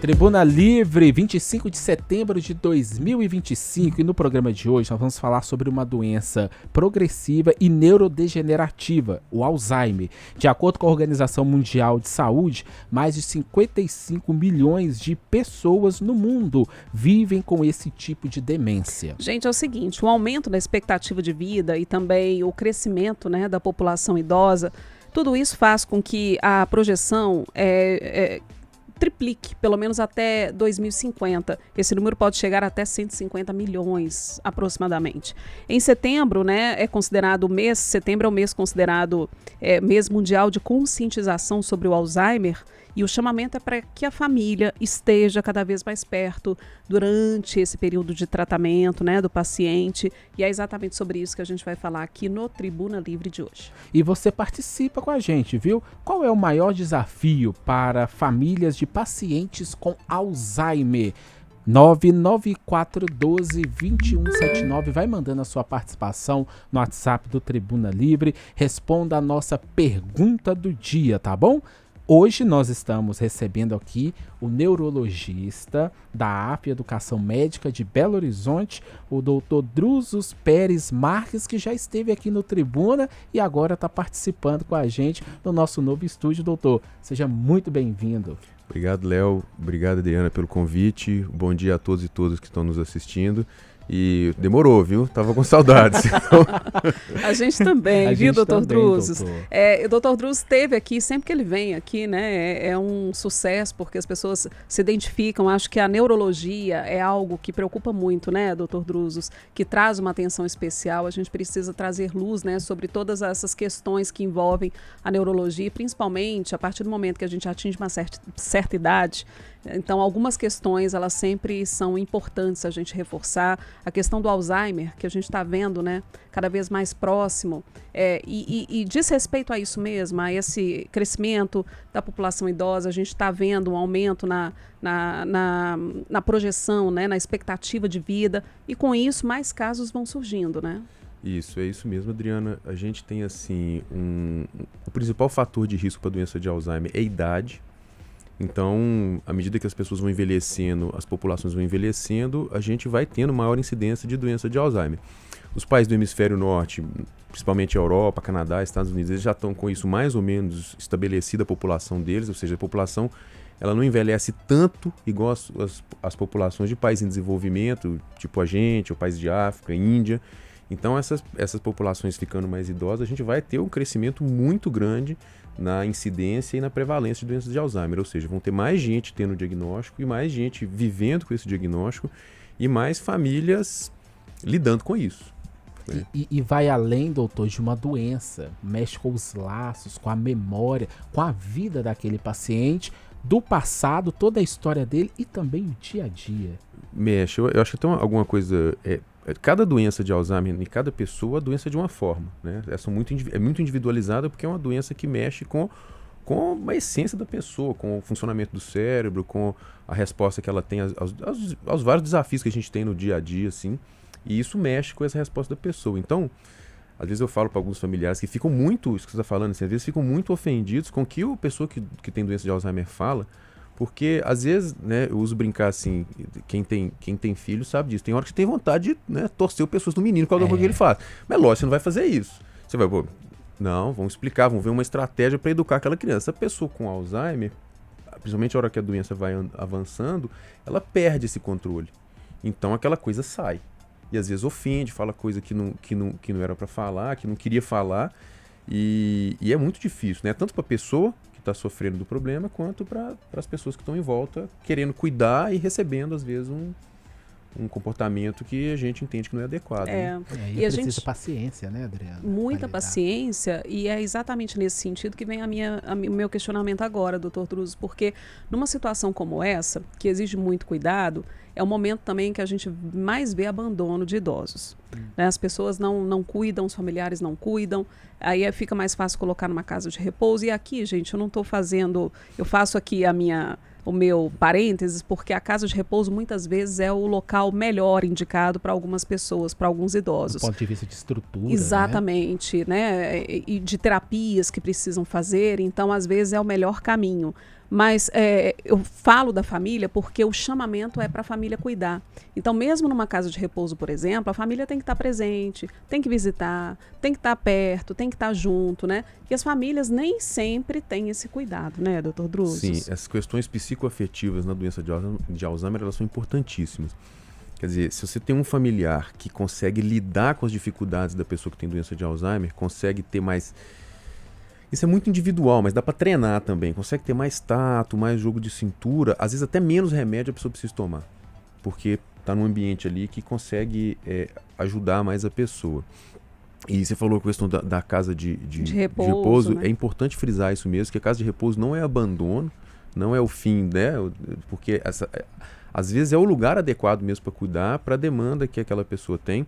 Tribuna Livre, 25 de setembro de 2025, e no programa de hoje nós vamos falar sobre uma doença progressiva e neurodegenerativa, o Alzheimer. De acordo com a Organização Mundial de Saúde, mais de 55 milhões de pessoas no mundo vivem com esse tipo de demência. Gente, é o seguinte, o aumento da expectativa de vida e também o crescimento, né, da população idosa, tudo isso faz com que a projeção triplique, pelo menos até 2050. Esse número pode chegar até 150 milhões, aproximadamente. Em setembro, né, setembro é o mês considerado mês mundial de conscientização sobre o Alzheimer, e o chamamento é para que a família esteja cada vez mais perto durante esse período de tratamento, né, do paciente, e é exatamente sobre isso que a gente vai falar aqui no Tribuna Livre de hoje. E você participa com a gente, viu? Qual é o maior desafio para famílias de pacientes com Alzheimer? 99412-2179, vai mandando a sua participação no WhatsApp do Tribuna Livre, responda a nossa pergunta do dia, tá bom? Hoje nós estamos recebendo aqui o neurologista da AF Educação Médica de Belo Horizonte, o Dr. Drusos Pérez Marques, que já esteve aqui no Tribuna e agora está participando com a gente no nosso novo estúdio. Doutor, seja muito bem-vindo. Obrigado, Léo. Obrigado, Adriana, pelo convite. Bom dia a todos e todas que estão nos assistindo. E demorou, viu? Tava com saudades. A gente também, viu, doutor Drusos? O doutor Drusos esteve aqui, sempre que ele vem aqui, né, é um sucesso, porque as pessoas se identificam. Acho que a neurologia é algo que preocupa muito, né, doutor Drusos, que traz uma atenção especial. A gente precisa trazer luz, né, sobre todas essas questões que envolvem a neurologia, principalmente a partir do momento que a gente atinge uma certa idade. Então, algumas questões, elas sempre são importantes a gente reforçar. A questão do Alzheimer, que a gente está vendo, né, cada vez mais próximo, e diz respeito a isso mesmo, a esse crescimento da população idosa. A gente está vendo um aumento na projeção, né, na expectativa de vida, e com isso mais casos vão surgindo, né? Isso, é isso mesmo, Adriana. A gente tem, assim, o principal fator de risco para a doença de Alzheimer é a idade. Então, à medida que as pessoas vão envelhecendo, as populações vão envelhecendo, a gente vai tendo maior incidência de doença de Alzheimer. Os países do hemisfério norte, principalmente a Europa, Canadá, Estados Unidos, eles já estão com isso mais ou menos estabelecida, a população deles, ou seja, a população ela não envelhece tanto igual as populações de países em desenvolvimento, tipo a gente, o país de África, Índia. Então, essas populações ficando mais idosas, a gente vai ter um crescimento muito grande na incidência e na prevalência de doenças de Alzheimer, ou seja, vão ter mais gente tendo o diagnóstico e mais gente vivendo com esse diagnóstico e mais famílias lidando com isso. Né? E vai além, doutor, de uma doença, mexe com os laços, com a memória, com a vida daquele paciente, do passado, toda a história dele e também o dia a dia. Mexe, eu acho que tem alguma coisa... Cada doença de Alzheimer em cada pessoa, a doença é de uma forma, né? É muito individualizada porque é uma doença que mexe com a essência da pessoa, com o funcionamento do cérebro, com a resposta que ela tem aos vários desafios que a gente tem no dia a dia, assim, e isso mexe com essa resposta da pessoa. Então, às vezes eu falo para alguns familiares que ficam muito, isso que você está falando, assim, às vezes ficam muito ofendidos com o que a pessoa que tem doença de Alzheimer fala, porque, às vezes, né, eu uso brincar assim, quem tem filho sabe disso. Tem hora que você tem vontade de, né, torcer o pescoço do menino com alguma coisa que ele faz. Mas, lógico, você não vai fazer isso. Você vai, não, vamos explicar, vamos ver uma estratégia para educar aquela criança. A pessoa com Alzheimer, principalmente a hora que a doença vai avançando, ela perde esse controle. Então, aquela coisa sai. E, às vezes, ofende, fala coisa que não era para falar, que não queria falar. E é muito difícil, né? Tanto para a pessoa está sofrendo do problema, quanto para as pessoas que estão em volta, querendo cuidar e recebendo, às vezes, um comportamento que a gente entende que não é adequado. Né? E a gente precisa paciência, né, Adriana? Muita paciência, e é exatamente nesse sentido que vem o meu questionamento agora, doutor Drusos, porque numa situação como essa, que exige muito cuidado, é o momento também que a gente mais vê abandono de idosos. Né? As pessoas não cuidam, os familiares não cuidam, aí fica mais fácil colocar numa casa de repouso. E aqui, gente, eu não estou fazendo... Eu faço aqui o meu parênteses, porque a casa de repouso muitas vezes é o local melhor indicado para algumas pessoas, para alguns idosos. Do ponto de vista de estrutura, exatamente, né? E de terapias que precisam fazer, então às vezes é o melhor caminho. Mas eu falo da família porque o chamamento é para a família cuidar. Então, mesmo numa casa de repouso, por exemplo, a família tem que estar presente, tem que visitar, tem que estar perto, tem que estar junto, né? E as famílias nem sempre têm esse cuidado, né, doutor Drusos? Sim, essas questões psicoafetivas na doença de Alzheimer, elas são importantíssimas. Quer dizer, se você tem um familiar que consegue lidar com as dificuldades da pessoa que tem doença de Alzheimer, consegue ter mais... Isso é muito individual, mas dá para treinar também. Consegue ter mais tato, mais jogo de cintura, às vezes até menos remédio a pessoa precisa tomar. Porque está num ambiente ali que consegue ajudar mais a pessoa. E você falou a questão da casa de repouso. Né? É importante frisar isso mesmo, que a casa de repouso não é abandono, não é o fim, né? Porque às vezes é o lugar adequado mesmo para cuidar, para a demanda que aquela pessoa tem.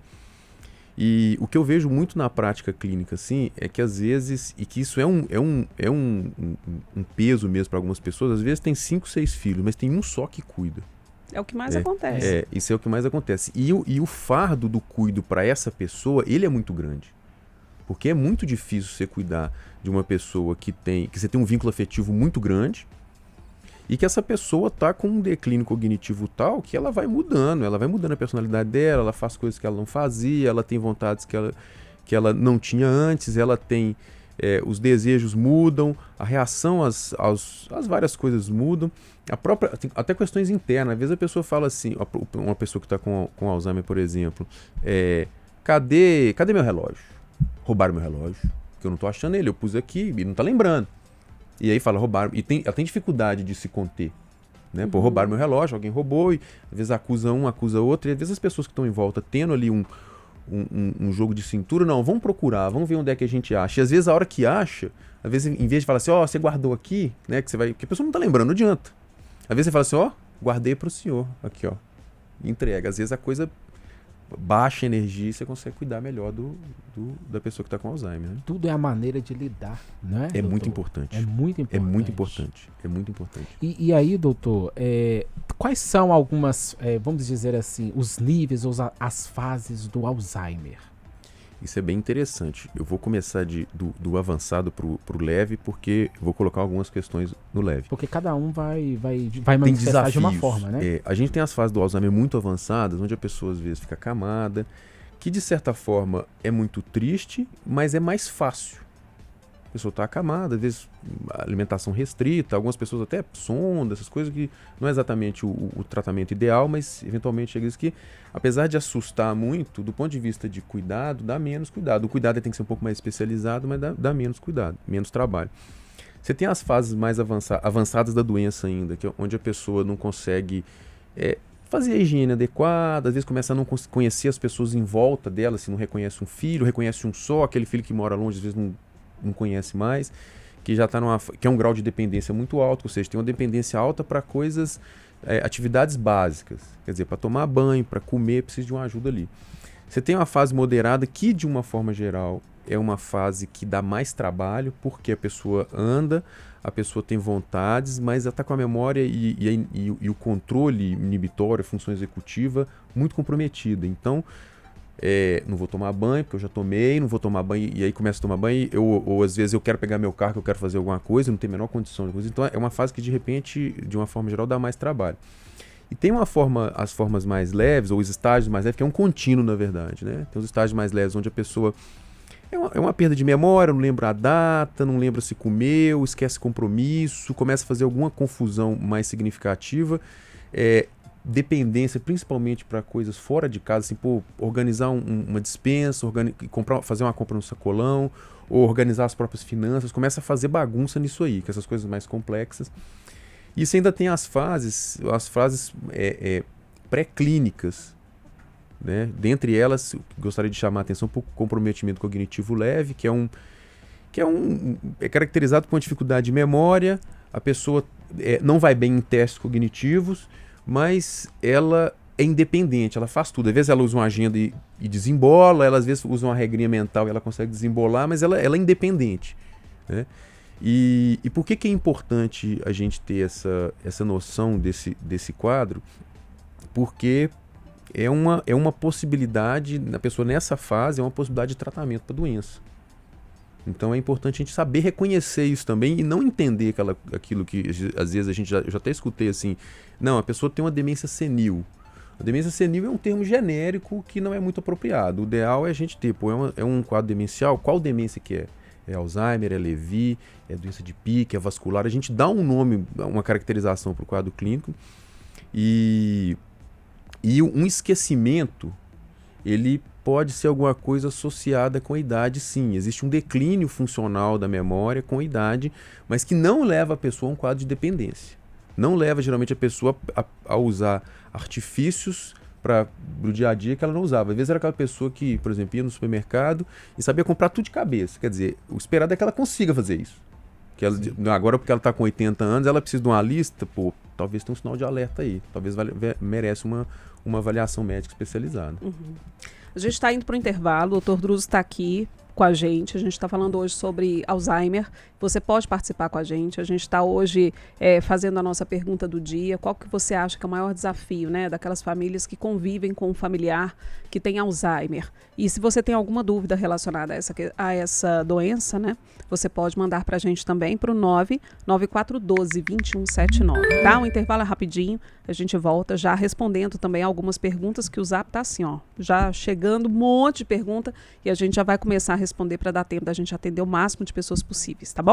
E o que eu vejo muito na prática clínica, assim, é que às vezes, e que isso é um peso mesmo para algumas pessoas, às vezes tem 5, 6 filhos, mas tem um só que cuida. É o que mais acontece. Isso é o que mais acontece. E o fardo do cuido para essa pessoa, ele é muito grande. Porque é muito difícil você cuidar de uma pessoa que você tem um vínculo afetivo muito grande, e que essa pessoa tá com um declínio cognitivo tal que ela vai mudando a personalidade dela, ela faz coisas que ela não fazia, ela tem vontades que ela não tinha antes, ela tem os desejos mudam, a reação às várias coisas mudam, até questões internas. Às vezes a pessoa fala assim, uma pessoa que está com Alzheimer, por exemplo, cadê meu relógio? Roubaram meu relógio, que eu não tô achando ele, eu pus aqui e não tá lembrando. E aí fala, roubaram. E ela tem dificuldade de se conter. Né? Pô, roubaram meu relógio, alguém roubou, e às vezes acusa um, acusa outro, e às vezes as pessoas que estão em volta tendo ali um jogo de cintura, não, vamos procurar, vamos ver onde é que a gente acha. E às vezes a hora que acha, às vezes em vez de falar assim, você guardou aqui, né? Porque a pessoa não tá lembrando, não adianta. Às vezes você fala assim, guardei pro senhor, aqui, e entrega. Às vezes a coisa baixa energia e você consegue cuidar melhor da pessoa que está com Alzheimer. Né? Tudo é a maneira de lidar, né? É muito importante. É muito importante. É muito importante. É muito importante. E aí, doutor, quais são algumas, vamos dizer assim, os níveis ou as fases do Alzheimer? Isso é bem interessante. Eu vou começar do avançado pro leve, porque eu vou colocar algumas questões no leve. Porque cada um vai manifestar de uma forma, né? A gente tem as fases do Alzheimer muito avançadas, onde a pessoa às vezes fica acamada, que de certa forma é muito triste, mas é mais fácil. A pessoa está acamada, às vezes alimentação restrita, algumas pessoas até sonda, essas coisas que não é exatamente o tratamento ideal, mas eventualmente chega isso que, apesar de assustar muito, do ponto de vista de cuidado, dá menos cuidado. O cuidado tem que ser um pouco mais especializado, mas dá menos cuidado, menos trabalho. Você tem as fases mais avançadas da doença ainda, que é onde a pessoa não consegue fazer a higiene adequada, às vezes começa a não conhecer as pessoas em volta dela, se não reconhece um filho, reconhece um só, aquele filho que mora longe, às vezes não conhece mais, que já está que é um grau de dependência muito alto, ou seja, tem uma dependência alta para coisas, atividades básicas, quer dizer, para tomar banho, para comer, precisa de uma ajuda ali. Você tem uma fase moderada que, de uma forma geral, é uma fase que dá mais trabalho, porque a pessoa anda, a pessoa tem vontades, mas ela está com a memória e o controle inibitório, a função executiva, muito comprometida. Então, não vou tomar banho, porque eu já tomei, não vou tomar banho, e aí começo a tomar banho, ou às vezes eu quero pegar meu carro, eu quero fazer alguma coisa, não tenho a menor condição de coisa. Então é uma fase que de repente, de uma forma geral, dá mais trabalho. E tem as formas mais leves, ou os estágios mais leves, que é um contínuo, na verdade, né? Tem os estágios mais leves, onde a pessoa é uma perda de memória, não lembra a data, não lembra se comeu, esquece compromisso, começa a fazer alguma confusão mais significativa, dependência principalmente para coisas fora de casa, assim, organizar uma despensa, fazer uma compra no sacolão, ou organizar as próprias finanças, começa a fazer bagunça nisso aí, com essas coisas mais complexas. E você ainda tem as fases pré-clínicas, né? Dentre elas, gostaria de chamar a atenção para o comprometimento cognitivo leve, que é caracterizado por uma dificuldade de memória, a pessoa não vai bem em testes cognitivos, mas ela é independente, ela faz tudo. Às vezes ela usa uma agenda e desembola, ela às vezes usa uma regrinha mental e ela consegue desembolar, mas ela é independente, né? E por que é importante a gente ter essa noção desse quadro? Porque é uma possibilidade, na pessoa nessa fase, é uma possibilidade de tratamento para a doença. Então é importante a gente saber reconhecer isso também e não entender aquilo que às vezes eu já até escutei assim, não, a pessoa tem uma demência senil. A demência senil é um termo genérico que não é muito apropriado. O ideal é a gente ter, é um quadro demencial, qual demência que é? É Alzheimer, é Lewy, é doença de Pick, é vascular. A gente dá um nome, uma caracterização para o quadro clínico e um esquecimento, ele pode ser alguma coisa associada com a idade, sim. Existe um declínio funcional da memória com a idade, mas que não leva a pessoa a um quadro de dependência. Não leva, geralmente, a pessoa a usar artifícios do dia a dia que ela não usava. Às vezes era aquela pessoa que, por exemplo, ia no supermercado e sabia comprar tudo de cabeça. Quer dizer, o esperado é que ela consiga fazer isso. Agora, porque ela está com 80 anos, ela precisa de uma lista, talvez tenha um sinal de alerta aí. Talvez merece uma avaliação médica especializada. Uhum. A gente está indo para o intervalo, o Dr. Druso está aqui com a gente está falando hoje sobre Alzheimer. Você pode participar com a gente está hoje fazendo a nossa pergunta do dia. Qual que você acha que é o maior desafio, né, daquelas famílias que convivem com um familiar que tem Alzheimer? E se você tem alguma dúvida relacionada a essa doença, né, você pode mandar para a gente também para o 99412-2179, tá? O intervalo é rapidinho, a gente volta já respondendo também algumas perguntas que o Zap tá assim, ó, já chegando um monte de pergunta e a gente já vai começar a responder para dar tempo da gente atender o máximo de pessoas possíveis, tá bom?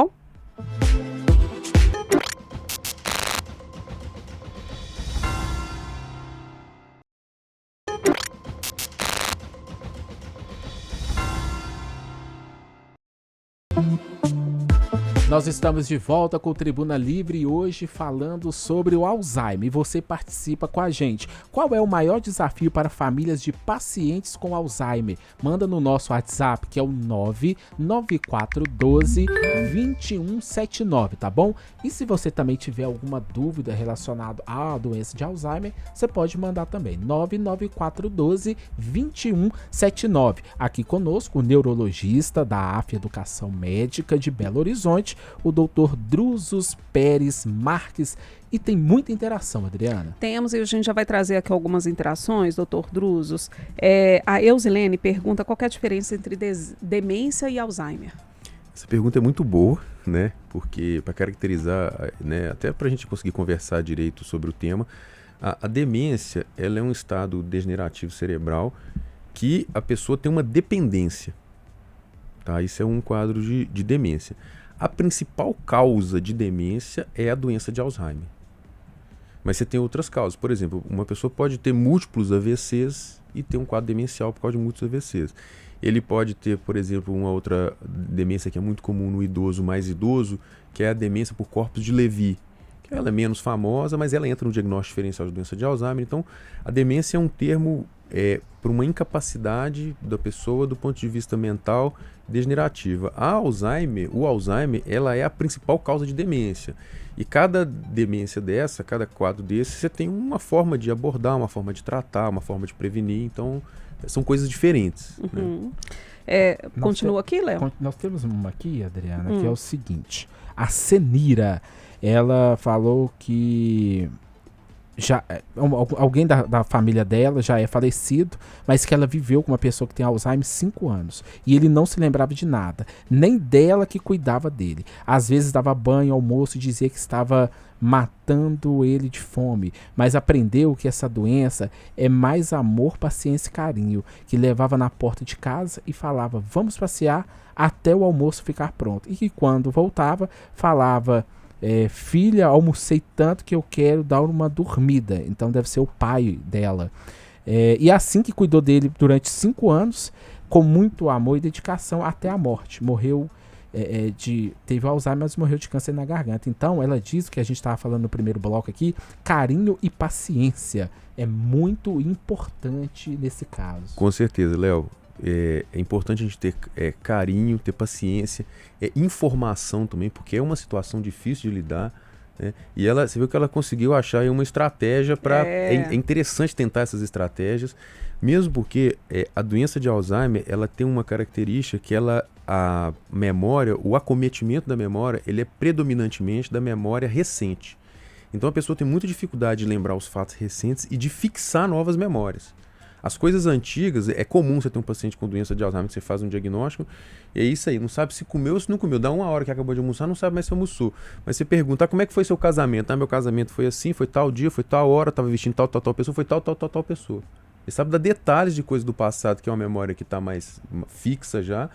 Nós estamos de volta com o Tribuna Livre hoje falando sobre o Alzheimer e você participa com a gente. Qual é o maior desafio para famílias de pacientes com Alzheimer? Manda no nosso WhatsApp, que é o 99412-2179, tá bom? E se você também tiver alguma dúvida relacionada à doença de Alzheimer, você pode mandar também, 99412-2179. Aqui conosco, o neurologista da AF Educação Médica de Belo Horizonte, o Dr. Druso Pérez Marques, e tem muita interação, Adriana. Temos, e a gente já vai trazer aqui algumas interações, Dr. Druso. A Eusilene pergunta qual que é a diferença entre demência e Alzheimer. Essa pergunta é muito boa, né? Porque para caracterizar, né, até para a gente conseguir conversar direito sobre o tema, a demência, ela é um estado degenerativo cerebral que a pessoa tem uma dependência. Tá? Isso é um quadro de demência. A principal causa de demência é a doença de Alzheimer. Mas você tem outras causas. Por exemplo, uma pessoa pode ter múltiplos AVCs e ter um quadro demencial por causa de múltiplos AVCs. Ele pode ter, por exemplo, uma outra demência que é muito comum no idoso mais idoso, que é a demência por corpos de Lewy. Que ela é menos famosa, mas ela entra no diagnóstico diferencial de doença de Alzheimer. Então, a demência é um termo por uma incapacidade da pessoa do ponto de vista mental degenerativa. O Alzheimer, ela é a principal causa de demência. E cada demência dessa, cada quadro desse, você tem uma forma de abordar, uma forma de tratar, uma forma de prevenir. Então, são coisas diferentes. Uhum. Continua aqui, Léo? Nós temos uma aqui, Adriana, que é o seguinte. A Senira, ela falou que alguém da família dela já é falecido, mas que ela viveu com uma pessoa que tem Alzheimer 5 anos. E ele não se lembrava de nada, nem dela que cuidava dele. Às vezes dava banho, almoço e dizia que estava matando ele de fome. Mas aprendeu que essa doença é mais amor, paciência e carinho, que levava na porta de casa e falava, vamos passear até o almoço ficar pronto. E que quando voltava, falava... filha, almocei tanto que eu quero dar uma dormida. Então deve ser o pai dela. E assim que cuidou dele durante 5 anos, com muito amor e dedicação até a morte. Morreu teve Alzheimer, mas morreu de câncer na garganta. Então ela diz, que a gente estava falando no primeiro bloco aqui, carinho e paciência é muito importante nesse caso. Com certeza, Léo. É importante a gente ter carinho, ter paciência, informação também, porque é uma situação difícil de lidar, né? E você viu que ela conseguiu achar aí uma estratégia para... É interessante tentar essas estratégias, mesmo porque a doença de Alzheimer, ela tem uma característica que a memória, o acometimento da memória, ele é predominantemente da memória recente. Então a pessoa tem muita dificuldade de lembrar os fatos recentes e de fixar novas memórias. As coisas antigas, é comum você ter um paciente com doença de Alzheimer, que você faz um diagnóstico, e é isso aí, não sabe se comeu ou se não comeu. Dá uma hora que acabou de almoçar, não sabe mais se almoçou. Mas você pergunta, como é que foi seu casamento? Meu casamento foi assim, foi tal dia, foi tal hora, estava vestindo tal pessoa, foi tal pessoa. Ele sabe dar detalhes de coisas do passado, que é uma memória que está mais fixa já,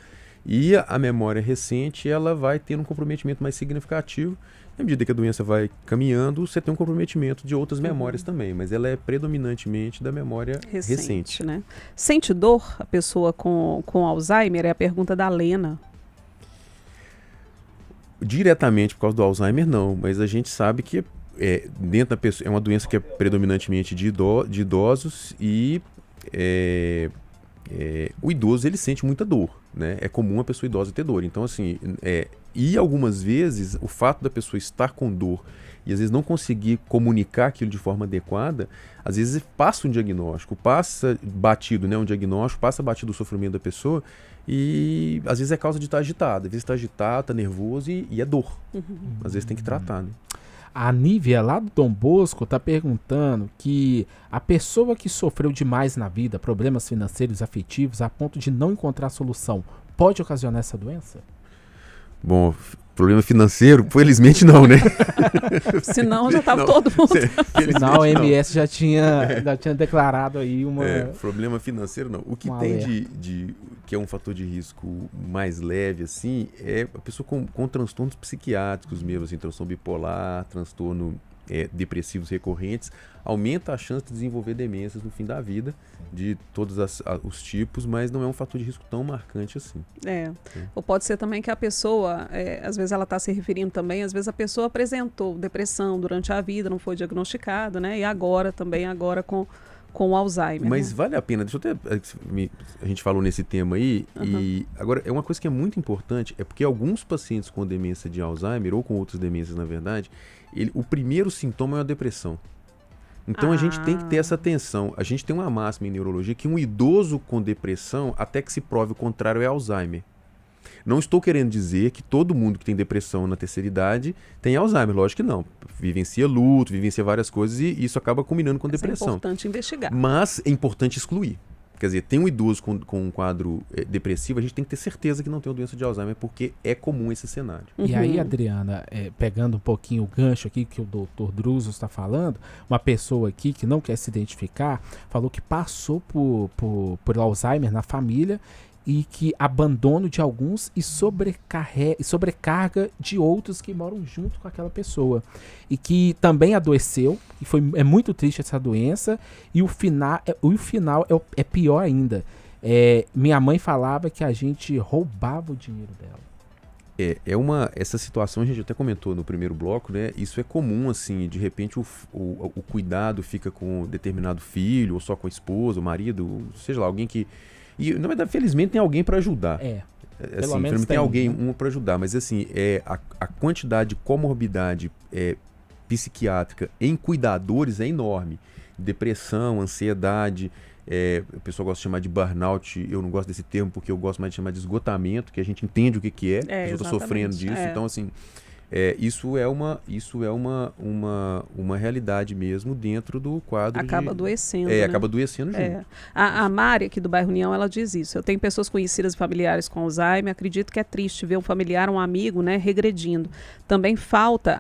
e a memória recente, ela vai ter um comprometimento mais significativo. À medida que a doença vai caminhando, você tem um comprometimento de outras memórias também, mas ela é predominantemente da memória recente. Né? Sente dor a pessoa com Alzheimer? É a pergunta da Lena. Diretamente por causa do Alzheimer, não, mas a gente sabe que dentro da pessoa, é uma doença que é predominantemente de idosos e o idoso ele sente muita dor, né? É comum a pessoa idosa ter dor. Então, assim, e algumas vezes o fato da pessoa estar com dor e às vezes não conseguir comunicar aquilo de forma adequada, às vezes passa um diagnóstico, passa batido, né? Um diagnóstico, passa batido o sofrimento da pessoa e às vezes é causa de estar agitado. Às vezes está agitado, está nervoso e é dor. Às vezes tem que tratar, né? A Nívia, lá do Dom Bosco, está perguntando que a pessoa que sofreu demais na vida, problemas financeiros, afetivos, a ponto de não encontrar solução, pode ocasionar essa doença? Bom, problema financeiro, felizmente não, né? Senão já estava todo mundo. Senão a MS já tinha declarado aí uma... problema financeiro não. O que tem que é um fator de risco mais leve, assim, é a pessoa com transtornos psiquiátricos mesmo, assim, transtorno bipolar, transtorno depressivos recorrentes, aumenta a chance de desenvolver demências no fim da vida, de todos os tipos, mas não é um fator de risco tão marcante assim. Ou pode ser também que a pessoa, às vezes ela está se referindo também, às vezes a pessoa apresentou depressão durante a vida, não foi diagnosticado, né? E agora com o Alzheimer. Mas né? vale a pena, deixa eu até... A gente falou nesse tema aí, e agora é uma coisa que é muito importante, é porque alguns pacientes com demência de Alzheimer, ou com outras demências na verdade, o primeiro sintoma é a depressão. Então a gente tem que ter essa atenção. A gente tem uma máxima em neurologia que um idoso com depressão, até que se prove o contrário, é Alzheimer. Não estou querendo dizer que todo mundo que tem depressão na terceira idade tem Alzheimer, lógico que não. Vivencia luto, vivencia várias coisas e isso acaba culminando com depressão. É importante investigar. Mas é importante excluir. Quer dizer, tem um idoso com um quadro depressivo, a gente tem que ter certeza que não tem uma doença de Alzheimer, porque é comum esse cenário. E aí, Adriana, pegando um pouquinho o gancho aqui que o Dr. Druso está falando, uma pessoa aqui que não quer se identificar, falou que passou por Alzheimer na família e que abandono de alguns e sobrecarga de outros que moram junto com aquela pessoa. E que também adoeceu, e é muito triste essa doença, e o final é pior ainda. Minha mãe falava que a gente roubava o dinheiro dela. Essa situação a gente até comentou no primeiro bloco, né? Isso é comum, assim, de repente o cuidado fica com determinado filho, ou só com a esposa, o marido, seja lá, alguém que... E, na verdade, felizmente tem alguém para ajudar. Pelo menos tem alguém para ajudar, mas assim, a quantidade de comorbidade psiquiátrica em cuidadores é enorme. Depressão, ansiedade, o pessoal gosta de chamar de burnout, eu não gosto desse termo porque eu gosto mais de chamar de esgotamento, que a gente entende o que é, a pessoa está sofrendo disso, então assim... Isso é uma realidade mesmo dentro do quadro. Acaba adoecendo. Né? Acaba adoecendo junto. A Mari, aqui do bairro União, ela diz isso. Eu tenho pessoas conhecidas e familiares com Alzheimer. Acredito que é triste ver um familiar, um amigo, né, regredindo. Também falta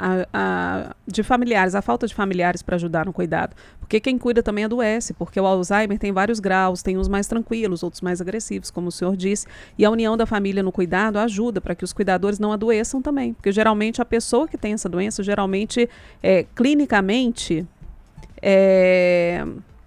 de familiares, a falta de familiares para ajudar no cuidado. Porque quem cuida também adoece, porque o Alzheimer tem vários graus, tem uns mais tranquilos, outros mais agressivos, como o senhor disse. E a união da família no cuidado ajuda para que os cuidadores não adoeçam também. Porque geralmente a pessoa que tem essa doença, geralmente, clinicamente,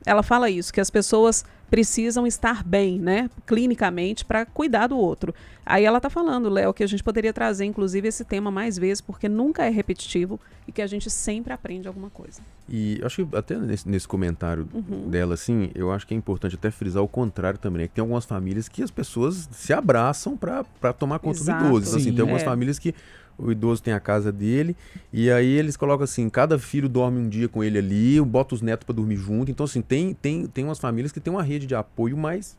ela fala isso, que as pessoas precisam estar bem, né, clinicamente, para cuidar do outro. Aí ela está falando, Léo, que a gente poderia trazer, inclusive, esse tema mais vezes, porque nunca é repetitivo e que a gente sempre aprende alguma coisa. E acho que até nesse comentário dela, assim, eu acho que é importante até frisar o contrário também, que tem algumas famílias que as pessoas se abraçam para tomar conta do idoso. Então, assim, tem algumas famílias que o idoso tem a casa dele, e aí eles colocam assim, cada filho dorme um dia com ele ali, bota os netos para dormir junto. Então, assim, tem umas famílias que tem uma rede de apoio mais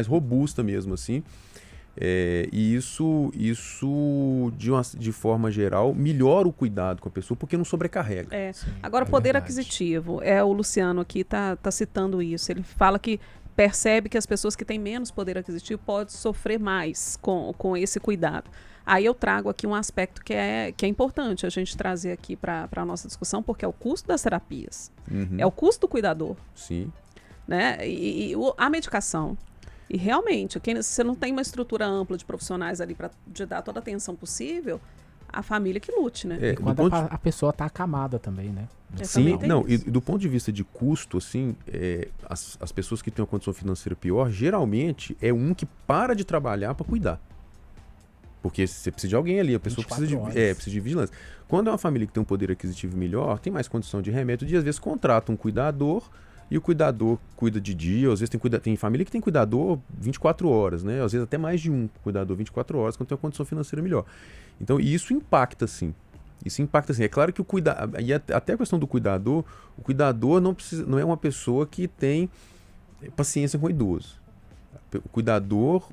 robusta mesmo, assim. E isso de forma geral, melhora o cuidado com a pessoa, porque não sobrecarrega. Agora, poder aquisitivo, o Luciano aqui está citando isso. Ele fala que percebe que as pessoas que têm menos poder aquisitivo podem sofrer mais com esse cuidado. Aí eu trago aqui um aspecto que é importante a gente trazer aqui para a nossa discussão, porque é o custo das terapias, é o custo do cuidador. Sim. Né? E a medicação. E realmente, se você não tem uma estrutura ampla de profissionais ali para te dar toda a atenção possível, a família que lute, né? E quando a pessoa está acamada também, né? Sim, não, e do ponto de vista de custo, assim, as pessoas que têm uma condição financeira pior, geralmente é um que para de trabalhar para cuidar. Porque você precisa de alguém ali, a pessoa precisa de vigilância. Quando é uma família que tem um poder aquisitivo melhor, tem mais condição de remédio, e às vezes contrata um cuidador, e o cuidador cuida de dia, às vezes tem família que tem cuidador 24 horas, né? Às vezes até mais de um cuidador 24 horas, quando tem uma condição financeira melhor. Então, e isso impacta, sim. É claro que até a questão do cuidador, o cuidador não é uma pessoa que tem paciência com o idoso.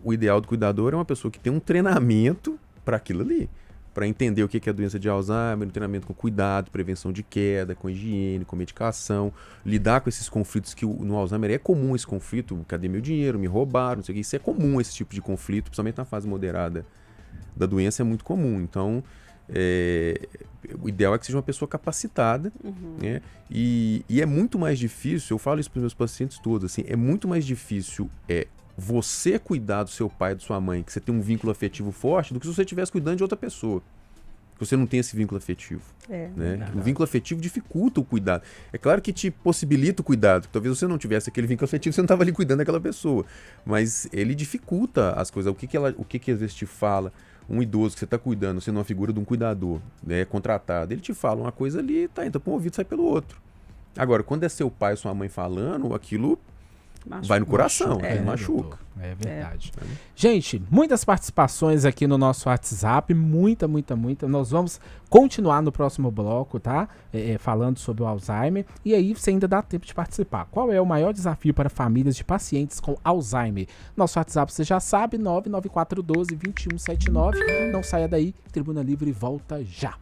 O ideal do cuidador é uma pessoa que tem um treinamento para aquilo ali, para entender o que é a doença de Alzheimer, um treinamento com cuidado, prevenção de queda, com higiene, com medicação, lidar com esses conflitos que no Alzheimer é comum esse conflito, cadê meu dinheiro, me roubaram, não sei o que, isso é comum, esse tipo de conflito, principalmente na fase moderada da doença é muito comum, então o ideal é que seja uma pessoa capacitada, né? E é muito mais difícil, eu falo isso para os meus pacientes todos, assim, é muito mais difícil você cuidar do seu pai, da sua mãe, que você tem um vínculo afetivo forte, do que se você estivesse cuidando de outra pessoa. Que você não tem esse vínculo afetivo. Né? O vínculo afetivo dificulta o cuidado. É claro que te possibilita o cuidado. Talvez você não tivesse aquele vínculo afetivo, você não estava ali cuidando daquela pessoa. Mas ele dificulta as coisas. O que às vezes te fala um idoso que você está cuidando, sendo uma figura de um cuidador, né, contratado, ele te fala uma coisa ali, entra por um ouvido e sai pelo outro. Agora, quando é seu pai ou sua mãe falando, aquilo vai no coração, machuca. É verdade. Gente, muitas participações aqui no nosso WhatsApp, muita. Nós vamos continuar no próximo bloco, tá? Falando sobre o Alzheimer. E aí você ainda dá tempo de participar. Qual é o maior desafio para famílias de pacientes com Alzheimer? Nosso WhatsApp você já sabe, 99412-2179. Não saia daí, Tribuna Livre volta já.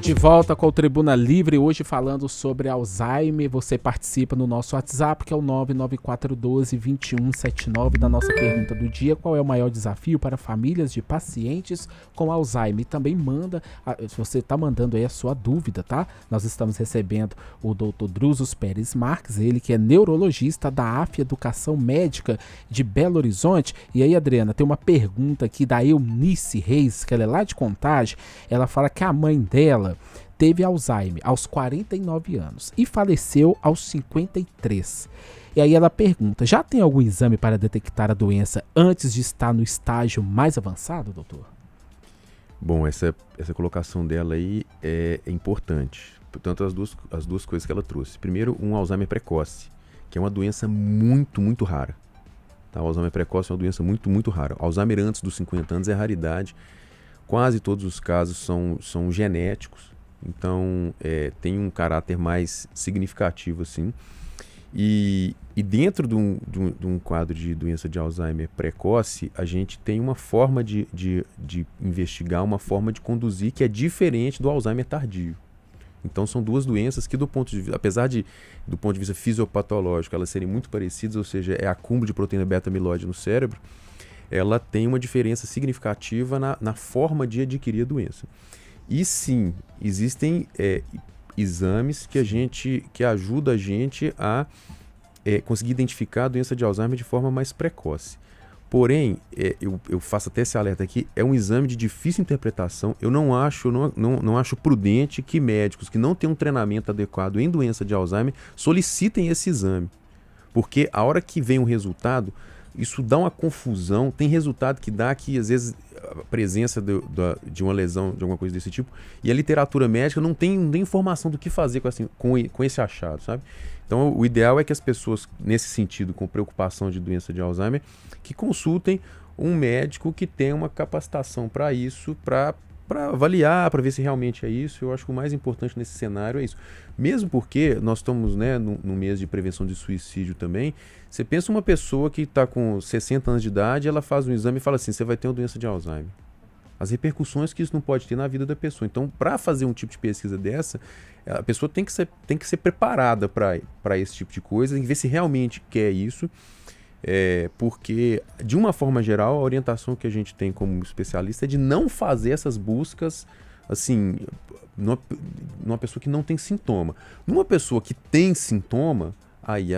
De volta com o Tribuna Livre, hoje falando sobre Alzheimer. Você participa no nosso WhatsApp, que é o 99412-2179, da nossa pergunta do dia. Qual é o maior desafio para famílias de pacientes com Alzheimer? E também manda, se você está mandando aí a sua dúvida, tá? Nós estamos recebendo o Dr. Drusos Pérez Marques, ele que é neurologista da AF Educação Médica de Belo Horizonte. E aí, Adriana, tem uma pergunta aqui da Eunice Reis, que ela é lá de Contagem. Ela fala que a mãe dela teve Alzheimer aos 49 anos e faleceu aos 53. E aí ela pergunta, já tem algum exame para detectar a doença antes de estar no estágio mais avançado, doutor? Bom, essa colocação dela aí é importante. Portanto, as duas coisas que ela trouxe. Primeiro, um Alzheimer precoce, que é uma doença muito rara. Tá? O Alzheimer precoce é uma doença muito rara. O Alzheimer antes dos 50 anos é raridade. Quase todos os casos são genéticos, então tem um caráter mais significativo, assim. E dentro de um quadro de doença de Alzheimer precoce, a gente tem uma forma de investigar, uma forma de conduzir que é diferente do Alzheimer tardio. Então são duas doenças que, apesar do ponto de vista fisiopatológico, elas serem muito parecidas, ou seja, é acúmulo de proteína beta-amiloide no cérebro, ela tem uma diferença significativa na forma de adquirir a doença. E sim, existem exames que ajudam a gente a conseguir identificar a doença de Alzheimer de forma mais precoce. Porém, eu faço até esse alerta aqui, é um exame de difícil interpretação. Eu não acho prudente que médicos que não têm um treinamento adequado em doença de Alzheimer solicitem esse exame. Porque a hora que vem o resultado, isso dá uma confusão, tem resultado que dá que às vezes a presença de uma lesão, de alguma coisa desse tipo, e a literatura médica não tem informação do que fazer com esse achado, sabe? Então o ideal é que as pessoas, nesse sentido, com preocupação de doença de Alzheimer, que consultem um médico que tenha uma capacitação para isso, para avaliar, para ver se realmente é isso. Eu acho que o mais importante nesse cenário é isso. Mesmo porque nós estamos, né, no mês de prevenção de suicídio também. Você pensa uma pessoa que está com 60 anos de idade, ela faz um exame e fala assim, você vai ter uma doença de Alzheimer. As repercussões que isso não pode ter na vida da pessoa. Então, para fazer um tipo de pesquisa dessa, a pessoa tem que ser preparada para esse tipo de coisa, e ver se realmente quer isso. Porque, de uma forma geral, a orientação que a gente tem como especialista é de não fazer essas buscas assim, numa pessoa que não tem sintoma. Numa pessoa que tem sintoma, aí,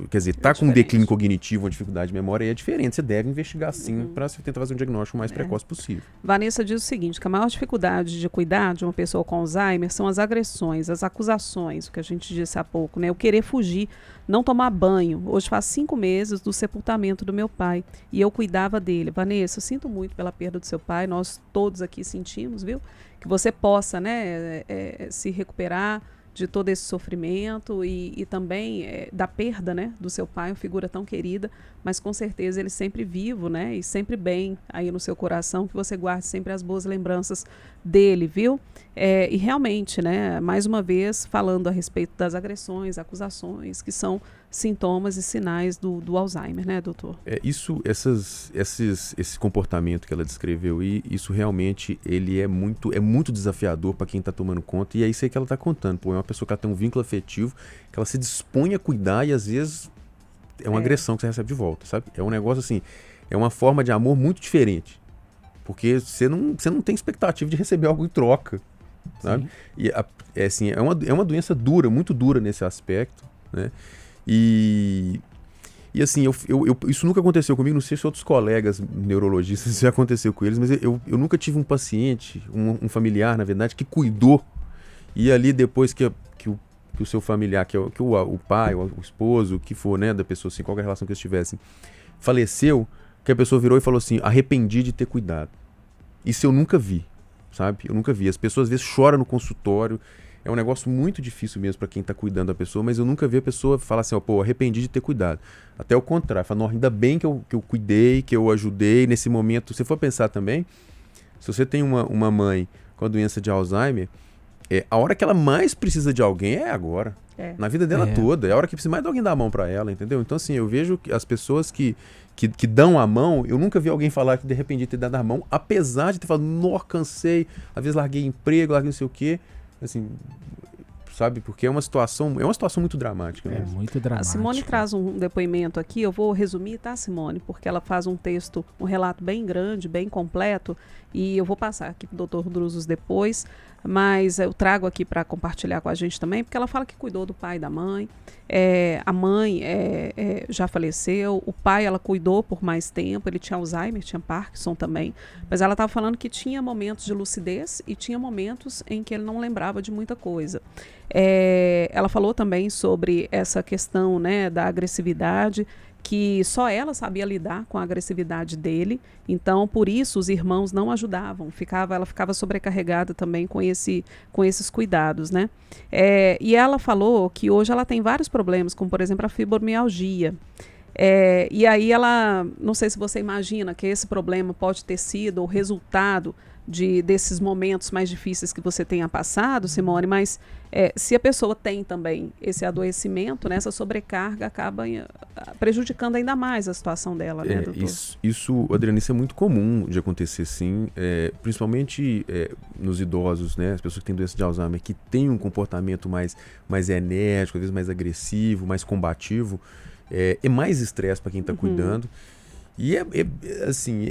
quer dizer, tá com um declínio cognitivo, uma dificuldade de memória, aí é diferente. Você deve investigar sim para tentar fazer um diagnóstico o mais precoce possível. Vanessa diz o seguinte, que a maior dificuldade de cuidar de uma pessoa com Alzheimer são as agressões, as acusações, o que a gente disse há pouco, né? O querer fugir, não tomar banho. Hoje faz 5 meses do sepultamento do meu pai e eu cuidava dele. Vanessa, eu sinto muito pela perda do seu pai, nós todos aqui sentimos, viu? Que você possa, né, se recuperar de todo esse sofrimento e também da perda, né, do seu pai, uma figura tão querida, mas com certeza ele sempre vivo, né, e sempre bem aí no seu coração, que você guarde sempre as boas lembranças dele, viu? E realmente, né, mais uma vez falando a respeito das agressões, acusações, que são sintomas e sinais do Alzheimer, né, doutor? Esse comportamento que ela descreveu, e isso realmente ele é muito desafiador para quem está tomando conta, e é isso aí que ela está contando. Pô, é uma pessoa que ela tem um vínculo afetivo, que ela se dispõe a cuidar, e às vezes é uma agressão que você recebe de volta, sabe? É um negócio assim, é uma forma de amor muito diferente, porque você não tem expectativa de receber algo em troca, sabe? Sim. E assim, é uma doença dura, muito dura nesse aspecto, né? E assim, isso nunca aconteceu comigo, não sei se outros colegas neurologistas já aconteceu com eles, mas eu nunca tive um paciente, um familiar, na verdade, que cuidou, e ali depois que o seu familiar, que o pai, o esposo, o que for, né, da pessoa, assim, qualquer relação que eles tivessem, faleceu, que a pessoa virou e falou assim, arrependi de ter cuidado. Isso eu nunca vi, sabe? Eu nunca vi. As pessoas às vezes choram no consultório. É um negócio muito difícil mesmo para quem está cuidando da pessoa, mas eu nunca vi a pessoa falar assim, pô, arrependi de ter cuidado. Até o contrário, fala, ainda bem que eu cuidei, que eu ajudei nesse momento. Se for pensar também, se você tem uma mãe com a doença de Alzheimer, a hora que ela mais precisa de alguém é agora. Na vida dela toda. É a hora que precisa mais de alguém dar a mão para ela, entendeu? Então, assim, eu vejo que as pessoas que dão a mão, eu nunca vi alguém falar que de repente de ter dado a mão, apesar de ter falado, não, cansei, às vezes larguei emprego, larguei não sei o quê. Assim, sabe? Porque é uma situação muito dramática. Né? É muito dramática. A Simone traz um depoimento aqui, eu vou resumir, tá, Simone? Porque ela faz um texto, um relato bem grande, bem completo, e eu vou passar aqui pro Dr. Druzos depois, mas eu trago aqui para compartilhar com a gente também, porque ela fala que cuidou do pai e da mãe. A mãe já faleceu, o pai ela cuidou por mais tempo, ele tinha Alzheimer, tinha Parkinson também, mas ela estava falando que tinha momentos de lucidez e tinha momentos em que ele não lembrava de muita coisa. Ela falou também sobre essa questão, né, da agressividade, que só ela sabia lidar com a agressividade dele, então por isso os irmãos não ajudavam, ela ficava sobrecarregada também com esses cuidados, né? E ela falou que hoje ela tem vários problemas, como por exemplo a fibromialgia. E aí ela, não sei se você imagina que esse problema pode ter sido o resultado desses momentos mais difíceis que você tenha passado, Simone, mas se a pessoa tem também esse adoecimento, né, essa sobrecarga acaba prejudicando ainda mais a situação dela, né, doutor? Isso, Adriana, isso é muito comum de acontecer, sim, principalmente nos idosos, né, as pessoas que têm doença de Alzheimer, que têm um comportamento mais enérgico, às vezes mais agressivo, mais combativo, é mais estresse para quem está cuidando. E assim,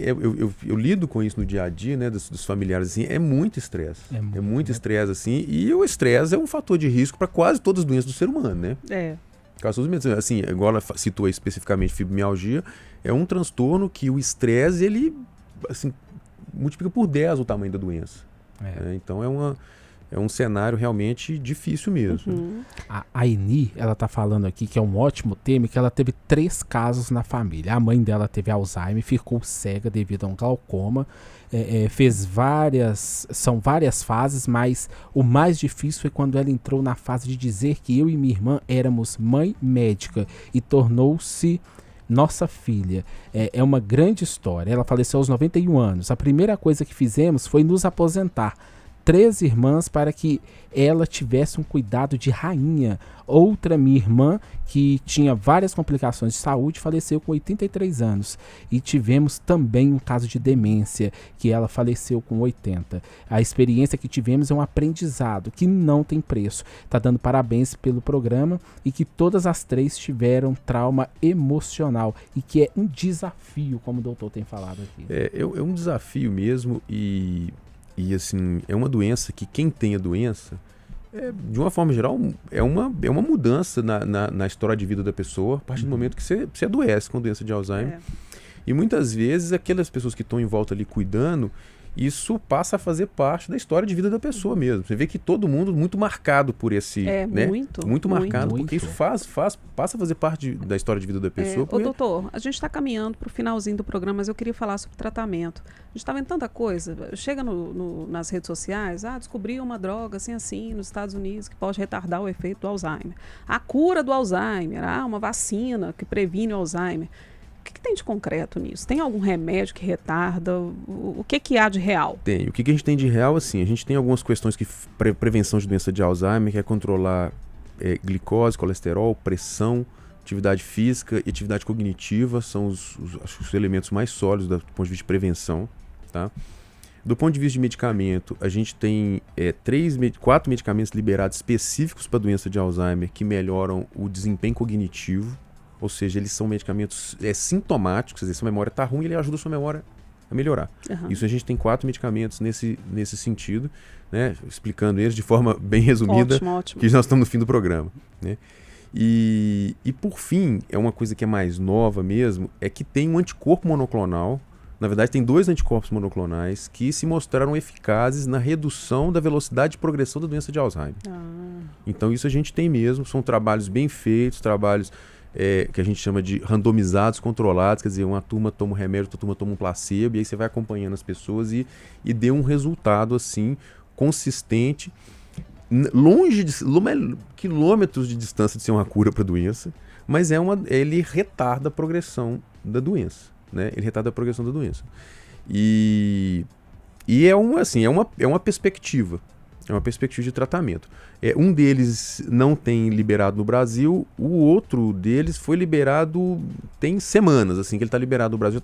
eu lido com isso no dia a dia, né, dos familiares, assim, é muito estresse. É muito estresse, assim, e o estresse é um fator de risco para quase todas as doenças do ser humano, né? Assim, igual ela citou especificamente fibromialgia, é um transtorno que o estresse, ele, assim, multiplica por 10 o tamanho da doença. Então é um cenário realmente difícil mesmo. A Aini, ela tá falando aqui que é um ótimo tema, que ela teve 3 casos na família. A mãe dela teve Alzheimer, ficou cega devido a um glaucoma, são várias fases, mas o mais difícil foi quando ela entrou na fase de dizer que eu e minha irmã éramos mãe médica e tornou-se nossa filha é uma grande história. Ela faleceu aos 91 anos. A primeira coisa que fizemos foi nos aposentar. 3 irmãs para que ela tivesse um cuidado de rainha. Outra minha irmã, que tinha várias complicações de saúde, faleceu com 83 anos. E tivemos também um caso de demência, que ela faleceu com 80. A experiência que tivemos é um aprendizado que não tem preço. Está dando parabéns pelo programa e que todas as 3 tiveram trauma emocional e que é um desafio, como o doutor tem falado aqui. É um desafio mesmo e assim, é uma doença que quem tem a doença, de uma forma geral, é uma mudança na história de vida da pessoa a partir do momento que você adoece com doença de Alzheimer. E muitas vezes aquelas pessoas que estão em volta ali cuidando, isso passa a fazer parte da história de vida da pessoa mesmo. Você vê que todo mundo muito marcado por esse... né? Muito marcado, porque isso passa a fazer parte da história de vida da pessoa. Ô, doutor, a gente está caminhando para o finalzinho do programa, mas eu queria falar sobre tratamento. A gente está vendo tanta coisa. Chega nas redes sociais, descobriu uma droga assim, nos Estados Unidos, que pode retardar o efeito do Alzheimer. A cura do Alzheimer, uma vacina que previne o Alzheimer. O que tem de concreto nisso? Tem algum remédio que retarda? O que há de real? Tem. O que a gente tem de real, assim, a gente tem algumas questões que prevenção de doença de Alzheimer, que é controlar glicose, colesterol, pressão, atividade física e atividade cognitiva, são os elementos mais sólidos do ponto de vista de prevenção, tá? Do ponto de vista de medicamento, a gente tem 4 medicamentos liberados específicos para a doença de Alzheimer que melhoram o desempenho cognitivo. Ou seja, eles são medicamentos sintomáticos, quer dizer, sua memória está ruim, ele ajuda a sua memória a melhorar. Isso a gente tem 4 medicamentos nesse sentido, né? Explicando eles de forma bem resumida, ótimo. Que nós estamos no fim do programa, né? E por fim, é uma coisa que é mais nova mesmo, é que tem um anticorpo monoclonal. Na verdade, tem 2 anticorpos monoclonais que se mostraram eficazes na redução da velocidade de progressão da doença de Alzheimer. Então isso a gente tem mesmo, são trabalhos bem feitos, trabalhos que a gente chama de randomizados, controlados, quer dizer, uma turma toma um remédio, outra turma toma um placebo, e aí você vai acompanhando as pessoas e dê um resultado assim, consistente, longe de quilômetros de distância de ser uma cura para a doença, mas ele retarda a progressão da doença, né? Ele retarda a progressão da doença. E é uma perspectiva. É uma perspectiva de tratamento. Um deles não tem liberado no Brasil, o outro deles foi liberado tem semanas, assim, que ele está liberado no Brasil,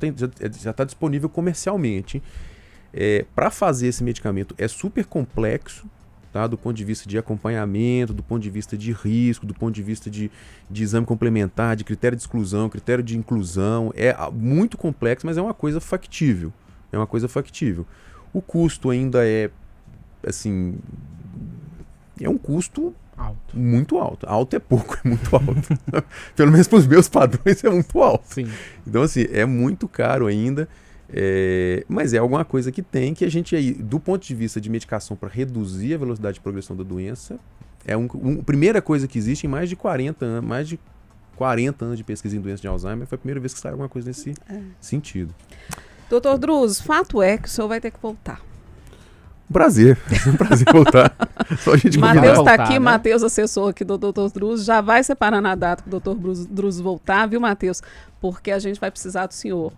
já está disponível comercialmente. Para fazer esse medicamento é super complexo, tá? Do ponto de vista de acompanhamento, do ponto de vista de risco, do ponto de vista de exame complementar, de critério de exclusão, critério de inclusão. É muito complexo, mas é uma coisa factível. O custo ainda assim, é um custo muito alto. Alto é pouco, é muito alto. Pelo menos para os meus padrões é muito alto. Sim. Então, assim, é muito caro ainda, mas é alguma coisa que tem que a gente aí, do ponto de vista de medicação para reduzir a velocidade de progressão da doença, a primeira coisa que existe em mais de 40 anos de pesquisa em doença de Alzheimer, foi a primeira vez que saiu alguma coisa nesse sentido. Doutor Druzos, fato é que o senhor vai ter que voltar. Um prazer voltar. Só a gente Matheus está aqui, né? Matheus, assessor aqui do Dr. Druzos, já vai separando a data para o Dr. Druzos voltar, viu, Matheus? Porque a gente vai precisar do senhor.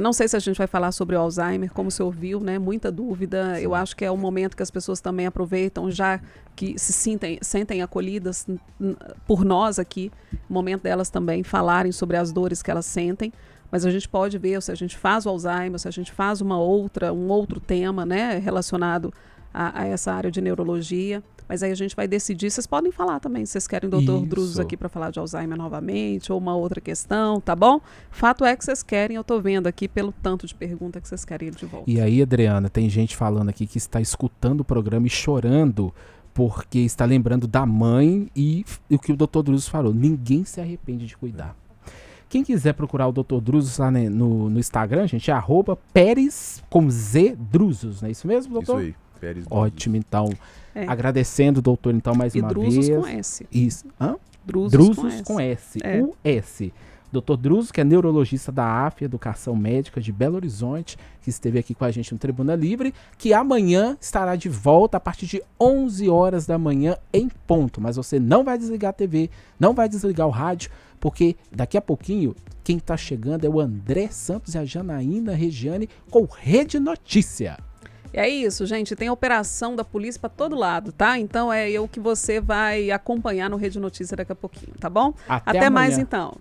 Não sei se a gente vai falar sobre o Alzheimer, como o senhor viu, né? Muita dúvida. Sim. Eu acho que é o momento que as pessoas também aproveitam, já que se sentem acolhidas por nós aqui, o momento delas também falarem sobre as dores que elas sentem. Mas a gente pode ver se a gente faz o Alzheimer, se a gente faz um outro tema, né, relacionado a essa área de neurologia. Mas aí a gente vai decidir. Vocês podem falar também, se vocês querem o Dr. Druzos aqui para falar de Alzheimer novamente, ou uma outra questão, tá bom? Fato é que vocês querem, eu tô vendo aqui pelo tanto de pergunta que vocês querem de volta. E aí, Adriana, tem gente falando aqui que está escutando o programa e chorando porque está lembrando da mãe e o que o Dr. Druzos falou. Ninguém se arrepende de cuidar. Quem quiser procurar o Dr. Druzos lá no Instagram, gente, é @Pérez com Z Druzos, não é isso mesmo, doutor? Isso aí, Pérez Druzos. Ótimo, então. Agradecendo, doutor, então, mais uma vez. E Druzos com S. Isso. Druzos com S. O S. Dr. Druso, que é neurologista da AF, Educação Médica de Belo Horizonte, que esteve aqui com a gente no Tribuna Livre, que amanhã estará de volta a partir de 11 horas da manhã em ponto. Mas você não vai desligar a TV, não vai desligar o rádio, porque daqui a pouquinho quem está chegando é o André Santos e a Janaína Regiane com Rede Notícia. É isso, gente. Tem operação da polícia para todo lado, tá? Então é o que você vai acompanhar no Rede Notícia daqui a pouquinho, tá bom? Até mais então.